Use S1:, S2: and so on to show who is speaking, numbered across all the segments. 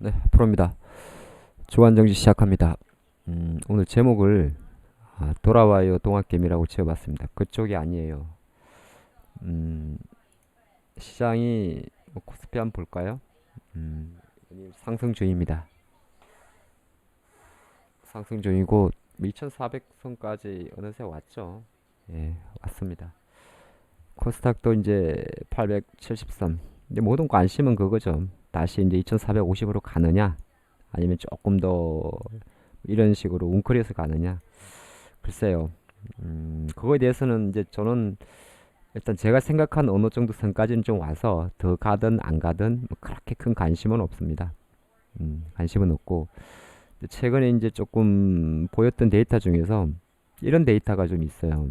S1: 네, 프로입니다. 주간정지 시작합니다. 오늘 제목을 돌아와요 동학개미라고 지어봤습니다. 그쪽이 아니에요. 음, 시장이 코스피 한번 볼까요? 상승 중입니다. 상승 중이고 2,400선까지 어느새 왔죠. 예, 왔습니다. 코스닥도 이제 873. 이제 모든 관심은 그거죠. 다시 이제 2,450으로 가느냐, 아니면 조금 더 이런 식으로 웅크려서 가느냐. 글쎄요. 그거에 대해서는 이제 저는 일단 제가 생각한 어느 정도 선까지는 좀 와서 더 가든 안 가든 뭐 그렇게 큰 관심은 없습니다. 관심은 없고 최근에 이제 조금 보였던 데이터 중에서 이런 데이터가 좀 있어요.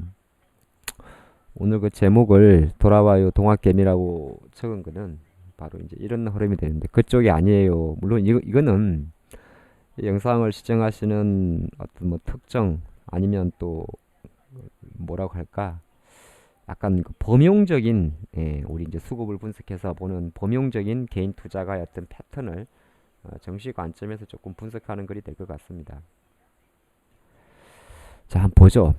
S1: 오늘 그 제목을 돌아와요 동학개미라고 적은 거는 바로 이제 이런 흐름이 되는데 그쪽이 아니에요. 물론 이거는 이 영상을 시청하시는 어떤 뭐 특정 아니면 또 뭐라고 할까, 약간 그 범용적인, 우리 이제 수급을 분석해서 보는 범용적인 개인 투자가의 어떤 패턴을 정시 관점에서 조금 분석하는 글이 될 것 같습니다. 자, 한번 보죠.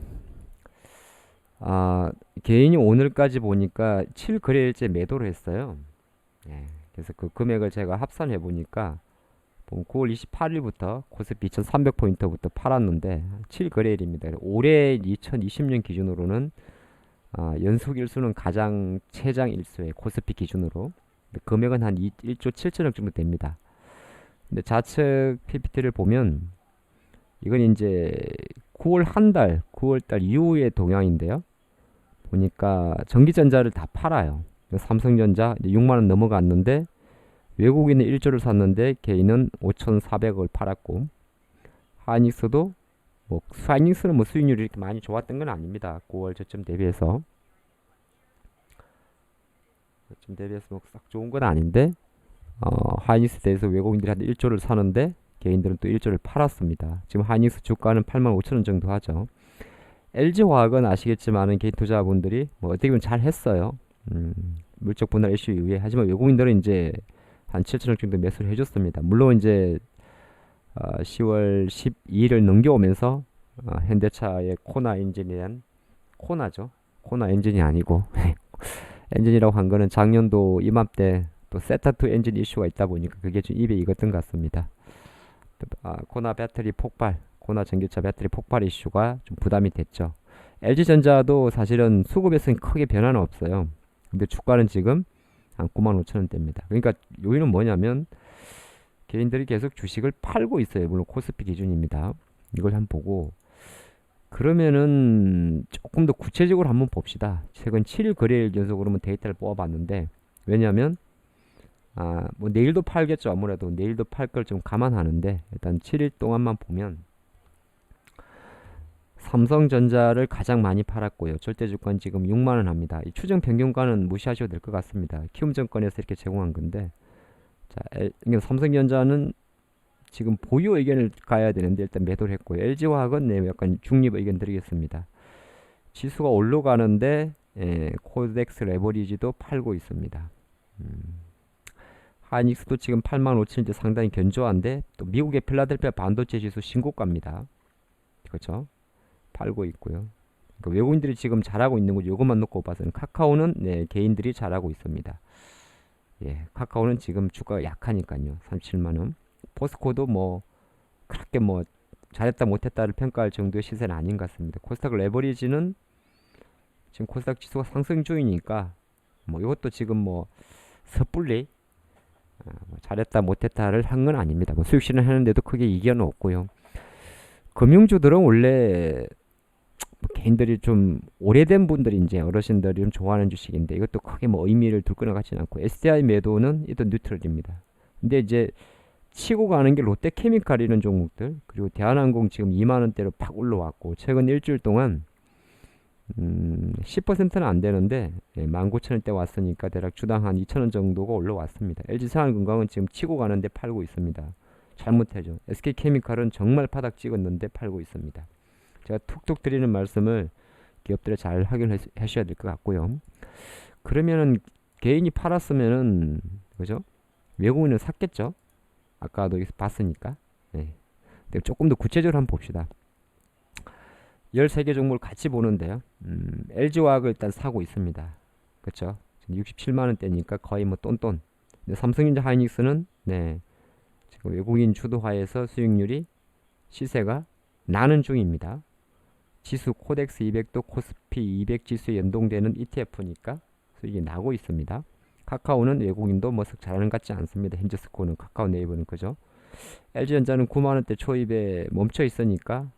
S1: 아, 개인이 오늘까지 보니까 7거래일째 매도를 했어요. 그래서 그 금액을 제가 합산해 보니까 9월 28일부터 코스피 2300포인트부터 팔았는데 7거래일입니다. 올해 2020년 기준으로는 연속 일수는 가장 최장 일수의 코스피 기준으로 금액은 한 1조 7천억 정도 됩니다. 근데 좌측 PPT를 보면 이건 이제 9월 한 달, 9월 달 이후의 동향인데요. 보니까 전기전자를 다 팔아요. 삼성전자 6만 원 넘어갔는데 외국인은 1조를 샀는데 개인은 5,400억을 팔았고, 하이닉스도 하이닉스는 뭐 수익률이 이렇게 많이 좋았던 건 아닙니다. 9월 저점 대비해서 뭐싹 좋은 건 아닌데 하이닉스 대해서 외국인들이 한 1조를 사는데 개인들은 또 1조를 팔았습니다. 지금 하이닉스 주가는 8만 5천 원 정도 하죠. LG화학은 아시겠지만은 개인 투자분들이 뭐 어떻게 보면 잘 했어요. 물적 분할 이슈 이후에. 하지만 외국인들은 이제 한 7천억 정도 매수를 해줬습니다. 물론 이제 10월 12일을 넘겨오면서 현대차의 코나 엔진에 대한, 코나죠. 코나 엔진이 아니고 엔진이라고 한 거는 작년도 이맘때 또 세타2 엔진 이슈가 있다 보니까 그게 좀 입에 익었던 것 같습니다. 코나 배터리 폭발, 코나 전기차 배터리 폭발 이슈가 좀 부담이 됐죠. LG전자도 사실은 수급에서는 크게 변화는 없어요. 근데 주가는 지금 한 9만 5천 원대입니다. 그러니까 요인은 뭐냐면 개인들이 계속 주식을 팔고 있어요. 물론 코스피 기준입니다. 이걸 한번 보고 그러면은 조금 더 구체적으로 한번 봅시다. 최근 7일 거래일 연속으로 데이터를 뽑아봤는데, 왜냐하면 뭐 내일도 팔겠죠. 아무래도 내일도 팔 걸 좀 감안하는데 일단 7일 동안만 보면 삼성전자를 가장 많이 팔았고요. 절대주가는 지금 6만 원 합니다. 이 추정 평균가는 무시하셔도 될 것 같습니다. 키움증권에서 이렇게 제공한 건데, 자, 삼성전자는 지금 보유 의견을 가야 되는데 일단 매도를 했고요. LG화학은 약간 중립 의견 드리겠습니다. 지수가 올라가는데 코덱스 레버리지도 팔고 있습니다. 하이닉스도 지금 8만 5천인데 상당히 견조한데, 또 미국의 필라델피아 반도체 지수 신고가입니다. 그렇죠? 팔고 있고요. 그러니까 외국인들이 지금 잘하고 있는 거죠. 이것만 놓고 봐서는 카카오는 개인들이 잘하고 있습니다. 카카오는 지금 주가가 약하니까요. 37만 원. 포스코도 뭐 그렇게 뭐 잘했다 못했다를 평가할 정도의 시세는 아닌 것 같습니다. 코스닥 레버리지는 지금 코스닥 지수가 상승 중이니까 뭐 이것도 지금 뭐 섣불리 뭐 잘했다 못했다를 한 건 아닙니다. 뭐 수익 실현하는데도 크게 이견은 없고요. 금융주들은 원래 뭐 개인들이 좀 오래된 분들이 이제 어르신들이 좀 좋아하는 주식인데 이것도 크게 뭐 의미를 둘 거나 같지는 않고, SDI 매도는 일단 뉴트럴입니다. 근데 이제 치고 가는 게 롯데케미칼 이런 종목들, 그리고 대한항공 지금 2만 원대로 팍 올라왔고 최근 일주일 동안 10%는 안 되는데 19,000원대 왔으니까 대략 주당 한 2,000원 정도가 올라왔습니다. LG생활건강은 지금 치고 가는데 팔고 있습니다. 잘못해죠. SK케미칼은 정말 바닥 찍었는데 팔고 있습니다. 제가 툭툭 드리는 말씀을 기업들이 잘 확인하셔야 될 것 같고요. 그러면은 개인이 팔았으면은 그죠? 외국인은 샀겠죠? 아까도 여기서 봤으니까. 네. 근데 조금 더 구체적으로 한번 봅시다. 13개 종목을 같이 보는데요. LG화학을 일단 사고 있습니다. 그쵸? 67만원대니까 거의 뭐 똔똔. 근데 삼성전자 하이닉스는 네, 지금 외국인 주도하에서 수익률이 시세가 나는 중입니다. 지수 코덱스 200도 코스피 200 지수에 연동되는 ETF니까 수익이 나고 있습니다. 카카오는 외국인도 뭐 썩 잘하는 것 같지 않습니다. 현재스코어는 카카오 네이버는 그죠? LG전자는 9만원대 초입에 멈춰 있으니까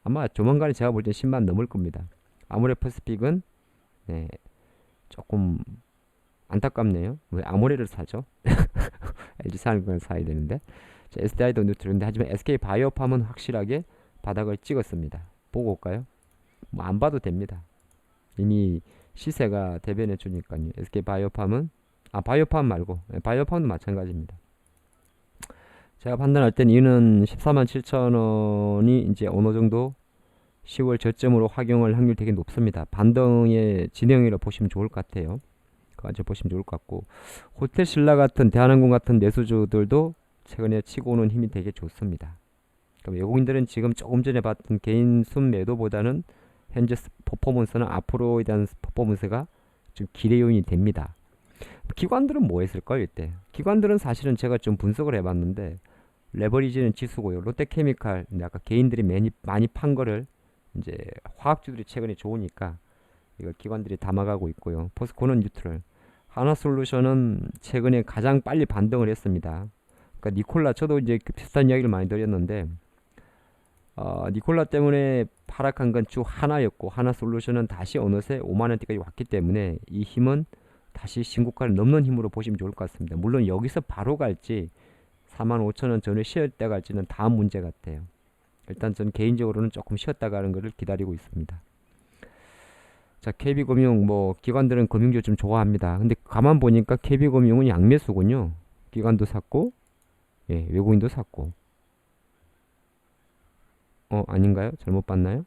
S1: 아마 조만간에 제가 볼 때 10만 넘을 겁니다. 아모레퍼시픽은 네, 조금 안타깝네요. 왜 아모레를 사죠? LG 사는 걸 사야 되는데. 자, SDI도 뉴트럴인데 하지만 SK바이오팜은 확실하게 바닥을 찍었습니다. 보고 올까요? 뭐 안 봐도 됩니다. 이미 시세가 대변해 주니까요. SK바이오팜은 바이오팜 말고 바이오팜도 마찬가지입니다. 제가 판단할 땐 이는 14만 7천원이 이제 어느 정도 10월 저점으로 확용할 확률이 되게 높습니다. 반등의 진행이라 보시면 좋을 것 같아요. 그까지 보시면 좋을 것 같고, 호텔신라 같은 대한항공 같은 내수주들도 최근에 치고 오는 힘이 되게 좋습니다. 그러니까 외국인들은 지금 조금 전에 봤던 개인 순매도보다는 현재 퍼포먼스는 앞으로에 대한 퍼포먼스가 좀 기대 요인이 됩니다. 기관들은 뭐 했을까요 이때? 기관들은 사실은 제가 좀 분석을 해봤는데 레버리지는 지수고요. 롯데케미칼 아까 개인들이 많이 판 거를 이제 화학주들이 최근에 좋으니까 이걸 기관들이 담아가고 있고요. 포스코는 뉴트럴. 하나솔루션은 최근에 가장 빨리 반등을 했습니다. 그러니까 니콜라 저도 이제 비슷한 이야기를 많이 드렸는데 니콜라 때문에 하락한 건 쭉 하나였고 하나솔루션은 다시 어느새 5만원대까지 왔기 때문에 이 힘은 다시 신고가를 넘는 힘으로 보시면 좋을 것 같습니다. 물론 여기서 바로 갈지 45,000원 전에 쉬었다 갈지는 다음 문제 같아요. 일단 전 개인적으로는 조금 쉬었다 가는 것을 기다리고 있습니다. 자, KB금융 뭐 기관들은 금융주 좀 좋아합니다. 근데 가만 보니까 KB금융은 양매수군요. 기관도 샀고 예, 외국인도 샀고 아닌가요? 잘못 봤나요?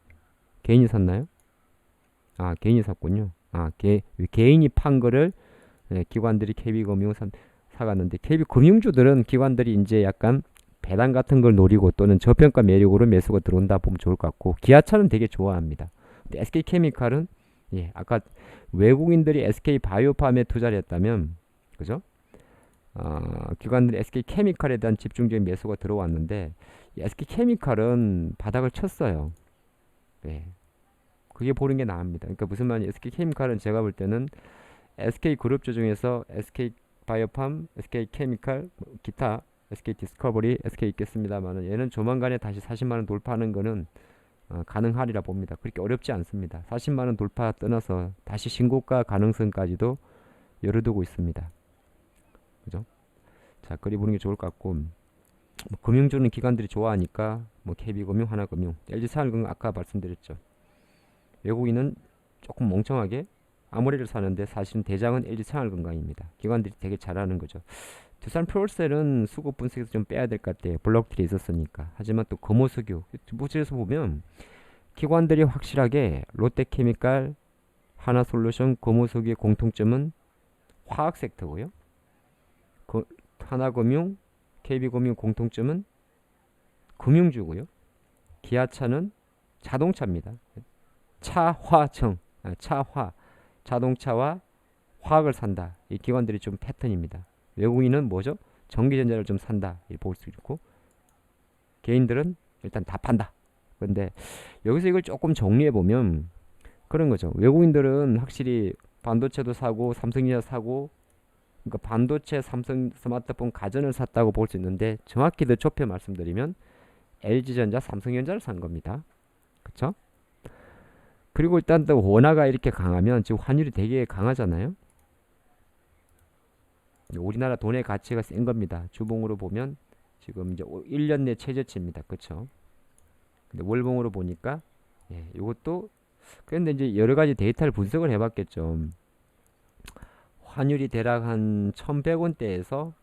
S1: 개인이 샀나요? 개인이 샀군요. 개인이 판 거를 기관들이 KB금융 사갔는데 KB금융주들은 기관들이 이제 약간 배당 같은 걸 노리고 또는 저평가 매력으로 매수가 들어온다 보면 좋을 것 같고, 기아차는 되게 좋아합니다. 근데 SK케미칼은 아까 외국인들이 SK바이오팜에 투자를 했다면 그죠? 기관들이 SK케미칼에 대한 집중적인 매수가 들어왔는데 SK케미칼은 바닥을 쳤어요. 네. 그게 보는 게 나옵니다. 그러니까 무슨 말이냐? SK케미칼은 제가 볼 때는 SK그룹주 중에서 SK바이오팜, SK케미칼, 기타, SK디스커버리, SK 있겠습니다만은 얘는 조만간에 다시 40만원 돌파하는 거는 가능하리라 봅니다. 그렇게 어렵지 않습니다. 40만원 돌파 떠나서 다시 신고가 가능성까지도 열어두고 있습니다. 그죠? 자, 그리 보는 게 좋을 것 같고, 뭐 금융주는 기관들이 좋아하니까 뭐 KB금융, 하나금융, LG생활금융 아까 말씀드렸죠. 외국인은 조금 멍청하게 아모레를 사는데 사실은 대장은 LG생활건강입니다. 기관들이 되게 잘하는 거죠. 두산 프로셀은 수급 분석에서 좀 빼야 될 것 같아요. 블록들이 있었으니까. 하지만 또 금호석유 두부지에서 보면 기관들이 확실하게 롯데케미칼, 하나솔루션, 금호석유의 공통점은 화학 섹터고요. 하나금융, KB금융 공통점은 금융주고요. 기아차는 자동차입니다. 차화청, 자동차와 화학을 산다. 이 기관들이 좀 패턴입니다. 외국인은 뭐죠? 전기전자를 좀 산다. 볼 수 있고, 개인들은 일단 다 판다. 그런데 여기서 이걸 조금 정리해 보면 그런 거죠. 외국인들은 확실히 반도체도 사고 삼성전자 사고, 그러니까 반도체, 삼성 스마트폰, 가전을 샀다고 볼 수 있는데 정확히 더 좁혀 말씀드리면 LG전자, 삼성전자를 산 겁니다. 그쵸? 그리고 일단 또 원화가 이렇게 강하면 지금 환율이 되게 강하잖아요. 우리나라 돈의 가치가 센 겁니다. 주봉으로 보면 지금 이제 1년 내 최저치입니다. 그쵸? 근데 월봉으로 보니까 이것도 그런데 이제 여러 가지 데이터를 분석을 해봤겠죠. 환율이 대략 한 1100원대에서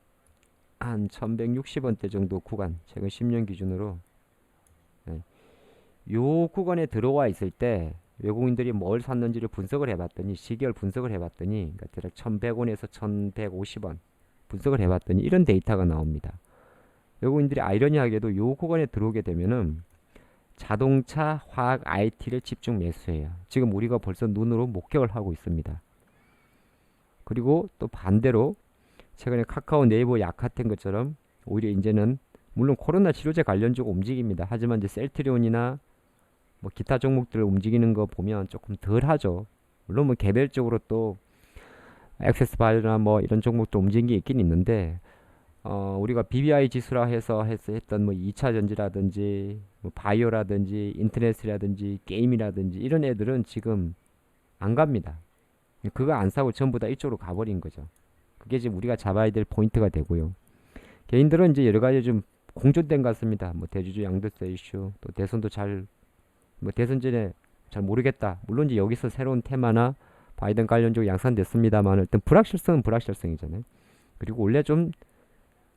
S1: 한 1160원대 정도 구간, 최근 10년 기준으로 요 구간에 들어와 있을 때 외국인들이 뭘 샀는지를 분석을 해봤더니, 시계열 분석을 해봤더니 대략 1100원에서 1150원 분석을 해봤더니 이런 데이터가 나옵니다. 외국인들이 아이러니하게도 요 구간에 들어오게 되면은 자동차, 화학, IT를 집중 매수해요. 지금 우리가 벌써 눈으로 목격을 하고 있습니다. 그리고 또 반대로 최근에 카카오, 네이버 약화된 것처럼 오히려 이제는 물론 코로나 치료제 관련주가 움직입니다. 하지만 이제 셀트리온이나 뭐 기타 종목들 움직이는 거 보면 조금 덜 하죠. 물론 뭐 개별적으로 또 액세스 바이오나 뭐 이런 종목도 움직인 게 있긴 있는데 우리가 BBI 지수라 해서 했던 뭐 2차 전지라든지 뭐 바이오라든지 인터넷이라든지 게임이라든지 이런 애들은 지금 안 갑니다. 그거 안 사고 전부 다 이쪽으로 가버린 거죠. 그게 지금 우리가 잡아야 될 포인트가 되고요. 개인들은 이제 여러 가지 좀 공존된 것 같습니다. 뭐 대주주 양도세 이슈, 또 대선도 뭐 대선 전에 잘 모르겠다. 물론 이제 여기서 새로운 테마나 바이든 관련적으로 양산됐습니다만 일단 불확실성은 불확실성이잖아요. 그리고 원래 좀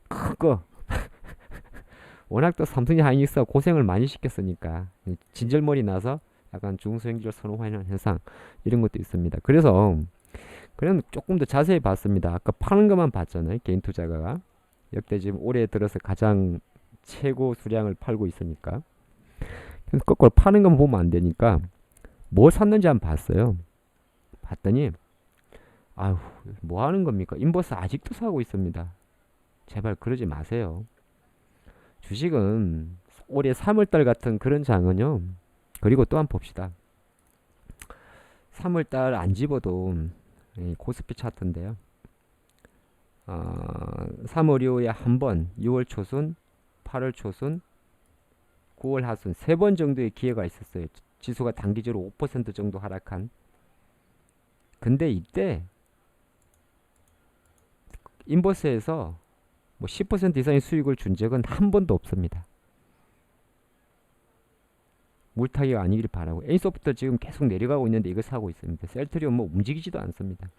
S1: 큰거 워낙 또 삼성이 하이닉스가 고생을 많이 시켰으니까 진절머리 나서 약간 중소형주를 선호하는 현상 이런 것도 있습니다. 그래서 그냥 조금 더 자세히 봤습니다. 아까 파는 것만 봤잖아요. 개인 투자가가 역대 지금 올해 들어서 가장 최고 수량을 팔고 있으니까 거꾸로 파는 것만 보면 안 되니까 뭘 샀는지 한번 봤어요. 봤더니 아휴 뭐 하는 겁니까? 인버스 아직도 사고 있습니다. 제발 그러지 마세요. 주식은 올해 3월달 같은 그런 장은요. 그리고 또 한 번 봅시다. 3월달 안 집어도 코스피 차트인데요. 3월 이후에 한 번, 6월 초순, 8월 초순, 9월 하순 세 번 정도의 기회가 있었어요. 지수가 단기적으로 5% 정도 하락한. 근데 이때 인버스에서 뭐 10% 이상의 수익을 준 적은 한 번도 없습니다. 물타기가 아니길 바라고. A소프트 지금 계속 내려가고 있는데 이거 사고 있습니다. 셀트리온 뭐 움직이지도 않습니다.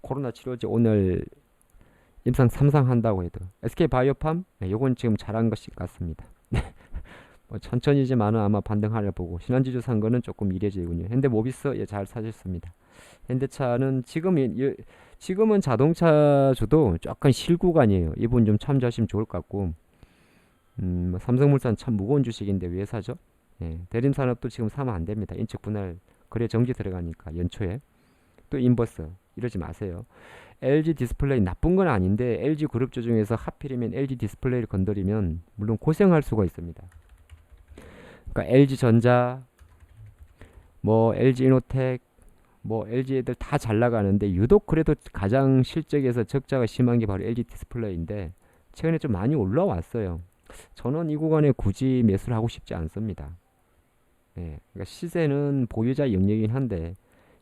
S1: 코로나 치료제 오늘 임상 3상 한다고 해도 SK바이오팜 네, 요건 지금 잘한 것 같습니다. 뭐 천천히지만은 아마 반등하려 보고 신한지주 산 거는 조금 이례적이군요. 현대모비스 예, 잘 사셨습니다. 현대차는 지금은 자동차주도 약간 실구간이에요. 이분 좀 참조하시면 좋을 것 같고 뭐 삼성물산 참 무거운 주식인데 왜 사죠? 예, 대림산업도 지금 사면 안 됩니다. 인적 분할 거래 정지 들어가니까 연초에 또 인버스 이러지 마세요. LG 디스플레이 나쁜 건 아닌데 LG 그룹주 중에서 하필이면 LG 디스플레이를 건드리면 물론 고생할 수가 있습니다. 그러니까 LG전자, 뭐 LG이노텍, 뭐 LG 애들 다 잘 나가는데 유독 그래도 가장 실적에서 적자가 심한 게 바로 LG 디스플레이인데 최근에 좀 많이 올라왔어요. 저는 이 구간에 굳이 매수를 하고 싶지 않습니다. 예, 그러니까 시세는 보유자 영역이긴 한데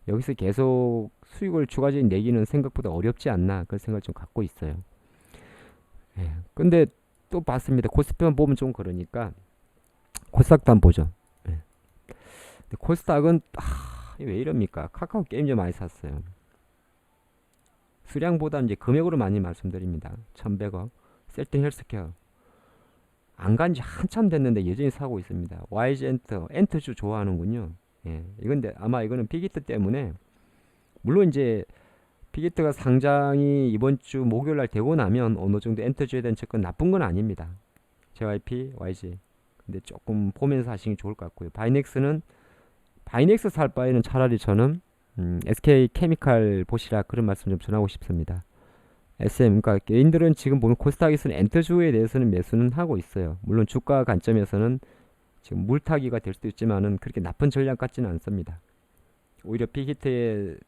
S1: 여기서 계속 수익을 추가적인 내기는 생각보다 어렵지 않나 그런 생각을 좀 갖고 있어요. 예, 근데 또 봤습니다. 코스피만 보면 좀 그러니까 코스닥도 한번 보죠. 예. 근데 코스닥은 왜 이럽니까? 카카오 게임즈 많이 샀어요. 수량보다 이제 금액으로 많이 말씀드립니다. 1100억. 셀팅 헬스케어 안 간 지 한참 됐는데 여전히 사고 있습니다. YG 엔터주 좋아하는군요. 예, 이건데 아마 이거는 빅히트 때문에 물론 이제 빅히트가 상장이 이번 주 목요일 날 되고 나면 어느 정도 엔터주에 대한 접근 나쁜 건 아닙니다. JYP, YG. 근데 조금 보면서 하시는 게 좋을 것 같고요. 바이넥스 살 바에는 차라리 저는 SK 케미칼 보시라 그런 말씀 좀 전하고 싶습니다. 그러니까 개인들은 지금 보면 코스닥에서는 엔터주에 대해서는 매수는 하고 있어요. 물론 주가 관점에서는 지금 물타기가 될 수도 있지만은 그렇게 나쁜 전략 같지는 않습니다. 오히려 빅히트의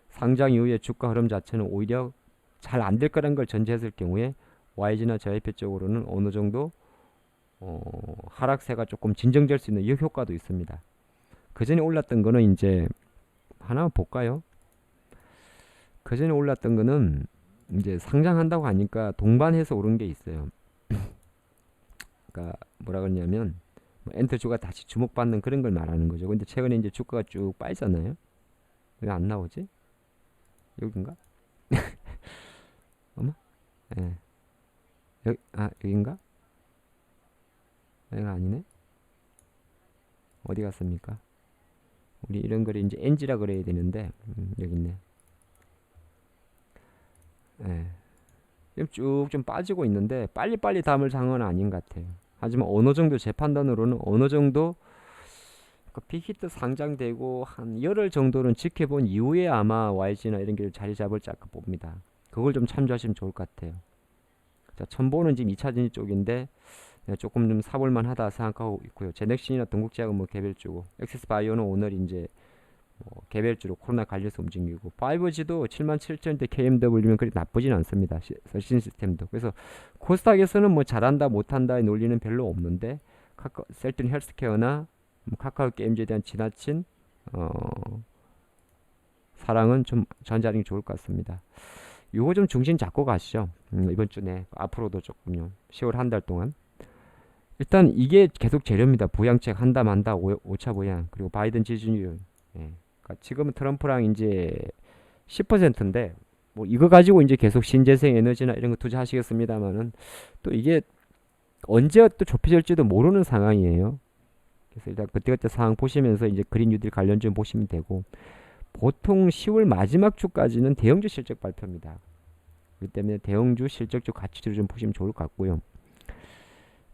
S1: 상장 이후의 주가 흐름 자체는 오히려 잘 안 될 거라는 걸 전제했을 경우에 YG나 JYP 쪽으로는 어느 정도 하락세가 조금 진정될 수 있는 이 효과도 있습니다. 그 전에 올랐던 거는 이제 하나 볼까요? 그 전에 올랐던 거는 이제 상장한다고 하니까 동반해서 오른 게 있어요. 그러니까 뭐라 그러냐면 엔터주가 다시 주목받는 그런 걸 말하는 거죠. 근데 최근에 이제 주가가 쭉 빠지잖아요. 왜 안 나오지? 여긴가? 어머? 예. 여긴가? 여기가 아니네. 어디 갔습니까? 우리 이런 거를 이제 NG라 그래야 되는데 여기 있네. 예. 지금 쭉 좀 빠지고 있는데 빨리빨리 담을 장은 아닌 것 같아요. 하지만 어느 정도 제 판단으로는 어느 정도 그 빅히트 상장되고 한 열흘 정도는 지켜본 이후에 아마 YG나 이런 게 자리 잡을지 아까 봅니다. 그걸 좀 참조하시면 좋을 것 같아요. 자, 첨보는 지금 2차 전지 쪽인데 조금 좀 사볼만 하다 생각하고 있고요. 제넥신이나 동국제약은 뭐 개별주고, 엑세스바이오는 오늘 이제 뭐 개별주로 코로나 관련해서 움직이고, 5G도 77,000대 KMW면 그리 나쁘진 않습니다. 서신 시스템도. 그래서 코스닥에서는 뭐 잘한다 못한다의 논리는 별로 없는데, 셀튼 헬스케어나 뭐 카카오 게임즈에 대한 지나친 사랑은 좀 전자링이 좋을 것 같습니다. 요거 좀 중심 잡고 가시죠. 이번 주 내 앞으로도 조금요. 10월 한 달 동안. 일단 이게 계속 재료입니다. 부양책 한다 만다 5차 부양 그리고 바이든 지지율. 예. 그러니까 지금은 트럼프랑 이제 10%인데 뭐 이거 가지고 이제 계속 신재생 에너지나 이런 거 투자하시겠습니다만은 또 이게 언제 또 좁혀질지도 모르는 상황이에요. 그래서 일단 그때그때 상황 보시면서 이제 그린 뉴딜 관련 좀 보시면 되고, 보통 10월 마지막 주까지는 대형주 실적 발표입니다. 그렇기 때문에 대형주 실적주 가치주를 좀 보시면 좋을 것 같고요.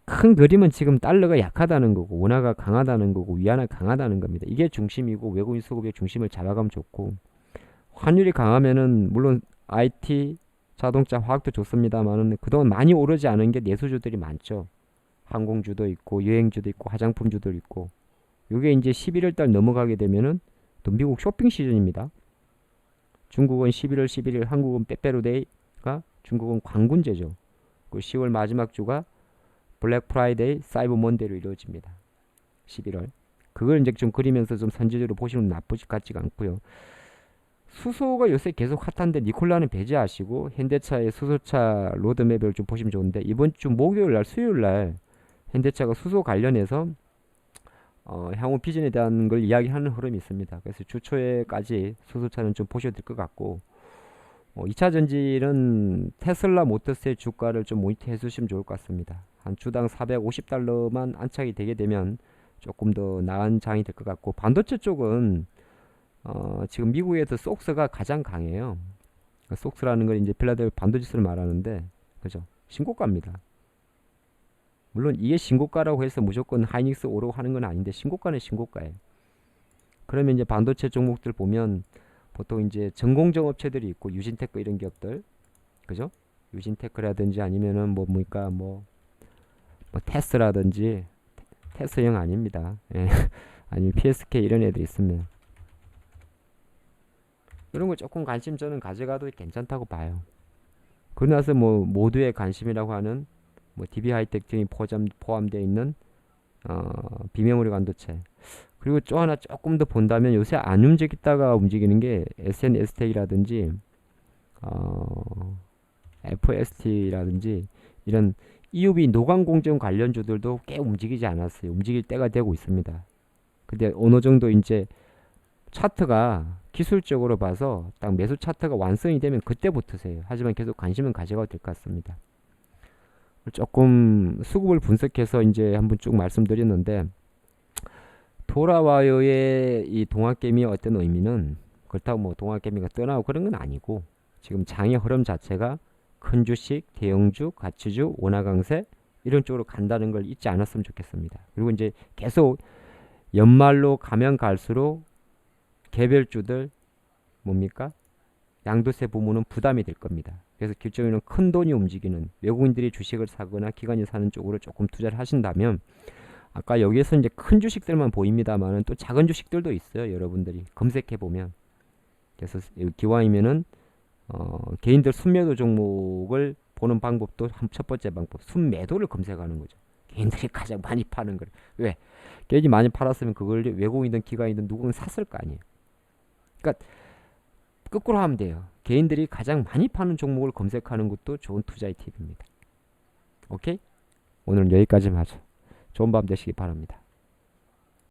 S1: 큰 그림은 지금 달러가 약하다는 거고 원화가 강하다는 거고 위안화가 강하다는 겁니다. 이게 중심이고 외국인 수급의 중심을 잡아가면 좋고, 환율이 강하면은 물론 IT, 자동차, 화학도 좋습니다만은 그동안 많이 오르지 않은 게 내수주들이 많죠. 항공주도 있고 여행주도 있고 화장품주도 있고. 이게 이제 11월 달 넘어가게 되면은 또 미국 쇼핑 시즌입니다. 중국은 11월 11일, 한국은 빼빼로데이가, 중국은 광군제죠. 그 10월 마지막 주가 블랙 프라이데이, 사이버 먼데이로 이루어집니다. 11월. 그걸 이제 좀 그리면서 좀 선제적으로 보시면 나쁘지 같지가 않고요. 수소가 요새 계속 핫한데 니콜라는 배제하시고 현대차의 수소차 로드맵을 좀 보시면 좋은데, 이번 주 목요일 날 수요일 날 현대차가 수소 관련해서 향후 비전에 대한 걸 이야기하는 흐름이 있습니다. 그래서 주초에까지 수소차는 좀 보셔야 될 것 같고, 2차 전지는 테슬라 모터스의 주가를 좀 모니터해 주시면 좋을 것 같습니다. 한 주당 450달러만 안착이 되게 되면 조금 더 나은 장이 될 것 같고, 반도체 쪽은 지금 미국에서 속스가 가장 강해요. 속스라는 걸 이제 필라델피아 반도체를 말하는데, 그죠? 신고가입니다. 물론 이게 신고가라고 해서 무조건 하이닉스 오르고 하는 건 아닌데 신고가는 신고가예요. 그러면 이제 반도체 종목들 보면 보통 이제 전공정 업체들이 있고 유진테크 이런 기업들, 그죠? 유진테크라든지 아니면은 뭐 테스라든지, 테스형 아닙니다. 예. 아니면 PSK 이런 애들 있으면 이런 거 조금 관심 저는 가져가도 괜찮다고 봐요. 그러고 나서 뭐 모두의 관심이라고 하는 뭐 DB 하이텍 등이 포함되어 있는 비메모리 반도체, 그리고 또 하나 조금 더 본다면 요새 안 움직이다가 움직이는 게 SNST라든지 FST라든지 이런 EUV 노광공정 관련주들도 꽤 움직이지 않았어요. 움직일 때가 되고 있습니다. 근데 어느 정도 이제 차트가 기술적으로 봐서 딱 매수 차트가 완성이 되면 그때 붙으세요. 하지만 계속 관심은 가져가도 될 것 같습니다. 조금 수급을 분석해서 이제 한번 쭉 말씀드렸는데, 도라와요의 이 동학개미의 어떤 의미는 그렇다고 뭐 동학개미가 떠나고 그런 건 아니고, 지금 장의 흐름 자체가 큰 주식, 대형주, 가치주, 원화 강세 이런 쪽으로 간다는 걸 잊지 않았으면 좋겠습니다. 그리고 이제 계속 연말로 가면 갈수록 개별주들 뭡니까? 양도세 부문은 부담이 될 겁니다. 그래서 결정에는 큰 돈이 움직이는 외국인들이 주식을 사거나 기관이 사는 쪽으로 조금 투자를 하신다면, 아까 여기에서 이제 큰 주식들만 보입니다만은 또 작은 주식들도 있어요. 여러분들이 검색해 보면. 그래서 기왕이면은 개인들 순매도 종목을 보는 방법도 첫 번째 방법, 순매도를 검색하는 거죠. 개인들이 가장 많이 파는 걸. 왜? 개인이 많이 팔았으면 그걸 외국인이든 기관이든 누구는 샀을 거 아니에요. 그러니까 거꾸로 하면 돼요. 개인들이 가장 많이 파는 종목을 검색하는 것도 좋은 투자의 팁입니다. 오케이? 오늘은 여기까지만 하죠. 좋은 밤 되시기 바랍니다.